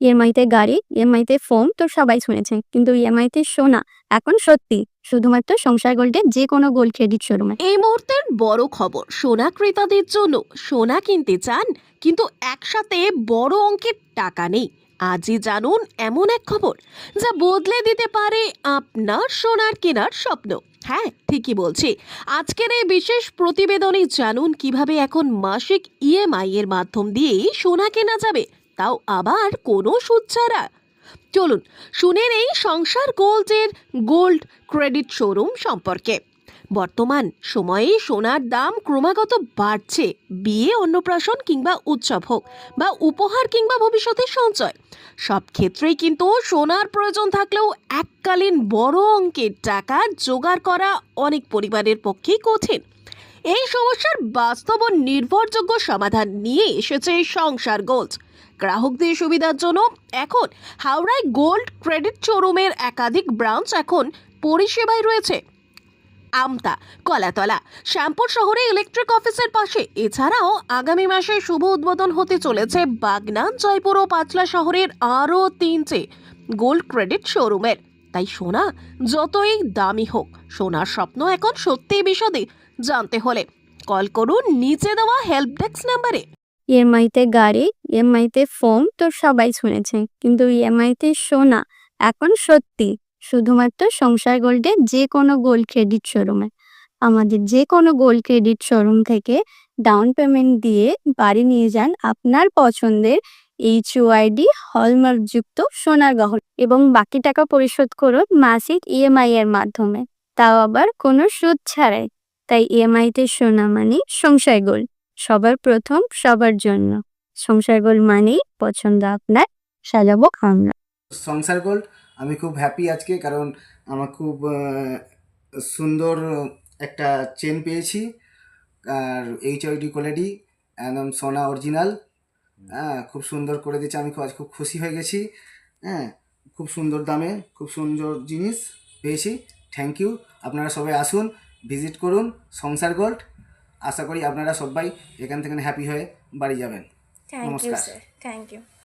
ইএমআইতে গাড়ি, ইএমআইতে ফোন তো সবাই শুনেছেন, কিন্তু ইএমআইতে সোনা এখন সত্যি শুধুমাত্র সংসার গোল্ডের যে কোনো গোল্ড ক্রেডিট শোরুমে। এই মুহূর্তের বড় খবর, সোনা ক্রেতাদের জন্য। সোনা কিনতে চান কিন্তু একসাথে বড় অঙ্কের টাকা নেই? আজই জানুন এমন এক খবর যা বদলে দিতে পারে আপনার সোনার কেনার স্বপ্ন। হ্যাঁ, ঠিকই বলছি। আজকের এই বিশেষ প্রতিবেদনে জানুন কিভাবে এখন মাসিক ইএমআই এর মাধ্যম দিয়ে সোনা কেনা যাবে, তাও আবার কোনো সুদ ছাড়া। চলুন শুনে নেই সংসার গোল্ডের গোল্ড ক্রেডিট শোরুম সম্পর্কে। বর্তমান সময়ে সোনার দাম ক্রমাগত বাড়ছে। বিয়ে, অন্নপ্রাশন কিংবা উৎসব হোক বা উপহার কিংবা ভবিষ্যতের সঞ্চয়, সব ক্ষেত্রেই কিন্তু সোনার প্রয়োজন থাকলেও এককালীন বড় অঙ্কের টাকা জোগাড় করা অনেক পরিবারের পক্ষেই কঠিন। এই সমস্যার বাস্তব ও নির্ভরযোগ্য সমাধান নিয়ে এসেছে সংসার গোল্ড। গ্রাহকদের সুবিধার জন্য এখন হাওড়ায় গোল্ড ক্রেডিট শোরুমের একাধিক ব্রাঞ্চ এখন পরিষেবায় রয়েছে আমতা, কলাতলা, শ্যামপুর শহরে ইলেকট্রিক অফিসের পাশে। এছাড়াও আগামী মাসে শুভ উদ্বোধন হতে চলেছে বাগনান, জয়পুর ও পাঁচলা শহরের আরও 3টে গোল্ড ক্রেডিট শোরুমের। তাই সোনা যতই দামি হোক, সোনার স্বপ্ন এখন সত্যি বিশদে জানতে হলে কল করুন নিচে দেওয়া হেল্প ডেস্ক নাম্বারে। ইএমআইতে গাড়ি, ইএমআইতে ফোন তো সবাই শুনেছেন, কিন্তু ইএমআইতে সোনা এখন সত্যি শুধুমাত্র সংসার গোল্ডের যে কোনো গোল্ড ক্রেডিট শোরুমে। আমাদের যে কোনো গোল্ড ক্রেডিট শোরুম থেকে ডাউন পেমেন্ট দিয়ে বাড়ি নিয়ে যান আপনার পছন্দের HUID হলমার্কযুক্ত সোনার গহনা এবং বাকি টাকা পরিশোধ করুন মাসিক ইএমআই এর মাধ্যমে, তাও আবার কোনো সুদ ছাড়াই। তাই ইএমআইতে সোনা মানে সংসার গোল্ড, সবার প্রথম সবার জন্য। সংসার গোল্ড মানেই পছন্দ আপনার, সাজাবো আমরা। সংসার গোল্ড আমি খুব হ্যাপি আজকে, কারণ আমার খুব সুন্দর একটা চেন পেয়েছি, আর HID কোয়ালিটি একদম সোনা অরিজিনাল। হ্যাঁ, খুব সুন্দর করে দিয়েছে, আমি আজ খুব খুশি হয়ে গেছি। হ্যাঁ, খুব সুন্দর দামে খুব সুন্দর জিনিস পেয়েছি। Thank you. আপনারা সবাই আসুন, ভিজিট করুন সংসার গোল্ড। আশা করি আপনারা সবাই এখান থেকে হ্যাপি হয়ে বাড়ি যাবেন। থ্যাংক ইউ নমস্কার। Sir, thank you.